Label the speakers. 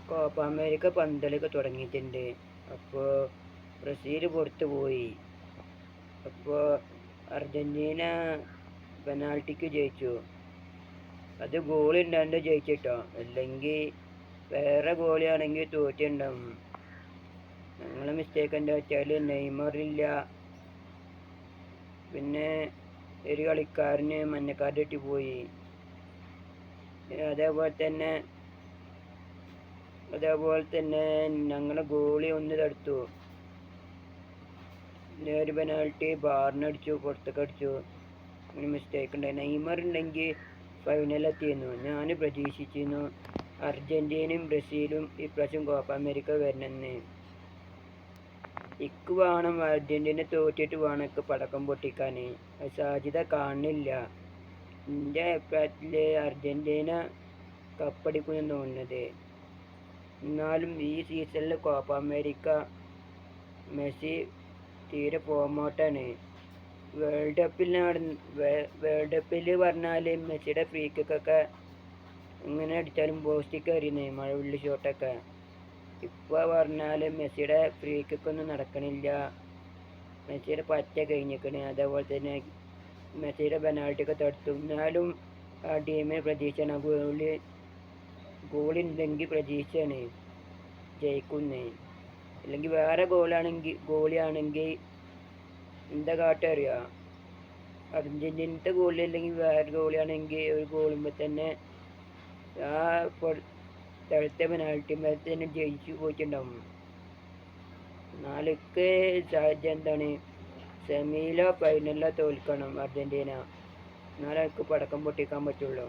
Speaker 1: Copa America പന്തലൊക്കെ തുടങ്ങിയിട്ടുണ്ട്. അപ്പോൾ Brazil പുറത്തു പോയി. അപ്പോൾ അർജന്റീന പെനാൾട്ടിക്ക് ജയിച്ചു. അത് ഗോളിണ്ടാണ്ട് ജയിച്ചിട്ടോ, അല്ലെങ്കിൽ വേറെ ഗോളിയാണെങ്കിൽ തോറ്റുണ്ടാവും. ഞങ്ങളെ മിസ്റ്റേക്ക് എന്താ വെച്ചാൽ നെയ്മറില്ല, പിന്നെ ഒരു കളിക്കാരന് മഞ്ഞക്കാർഡ് കിട്ടി പോയി. അതേപോലെ തന്നെ ഞങ്ങളെ ഗോളി ഒന്ന് തടുത്തു. ഒരു പെനാൾട്ടി ബാറിനടിച്ചു, പുറത്തൊക്കെ അടിച്ചു. അങ്ങനെ മിസ്റ്റേക്ക് ഉണ്ടായി. നെയ്മർ ഉണ്ടെങ്കിൽ ഫൈനലെത്തിയിരുന്നു. ഞാൻ പ്രതീക്ഷിച്ചിരുന്നു അർജന്റീനയും ബ്രസീലും ഇപ്രാവശ്യം കോപ്പ അമേരിക്ക വരണമെന്ന്. ഇക്ക് വേണം അർജന്റീന തോറ്റിട്ട് വേണം എനിക്ക് പടക്കം പൊട്ടിക്കാൻ. അത് സാധ്യത കാണുന്നില്ല. എൻ്റെ അഭിപ്രായത്തിൽ അർജന്റീന കപ്പടിക്കുമെന്ന് തോന്നുന്നത്. എന്നാലും ഈ സീസണിൽ കോപ്പ അമേരിക്ക മെസ്സി തീരെ ഫോമൗട്ടാണ്. വേൾഡ് കപ്പിൽ പറഞ്ഞാൽ മെസ്സിയുടെ ഫ്രീ കിക്കൊക്കെ എങ്ങനെ അടിച്ചാലും പോസ്റ്റിക്ക് എറിയുന്നേ, മഴവിള്ളി ഷോട്ടൊക്കെ. ഇപ്പോൾ പറഞ്ഞാൽ മെസ്സിയുടെ ഫ്രീ കിക്കൊന്നും നടക്കണില്ല. മെസ്സിയുടെ പറ്റ കഴിഞ്ഞിരിക്കണേ. അതേപോലെ തന്നെ മെസ്സിയുടെ പെനാൾട്ടിയൊക്കെ തടുത്തു. എന്നാലും ആ ടീമിന് പ്രതീക്ഷയാണ്. ഗോളുണ്ടെങ്കിൽ പ്രതീക്ഷയാണ് ജയിക്കുന്നേ. അല്ലെങ്കിൽ വേറെ ഗോളിയാണെങ്കിൽ എന്താ കാട്ടുക അറിയാം. അർജന്റീനത്തെ ഗോളി അല്ലെങ്കിൽ വേറെ ഗോളിയാണെങ്കിൽ ഒരു ഗോളുമ്പോൾ തന്നെ ആ തടുത്ത പെനാൾട്ടി തന്നെ ജയിച്ചു പോയിട്ടുണ്ടാവും. നാളേക്ക് സാധ്യത എന്താണ്, സെമിയിലോ ഫൈനലിലോ തോൽക്കണം അർജന്റീന. എന്നാലേ അവർക്ക് പടക്കം പൊട്ടിക്കാൻ പറ്റുള്ളൂ.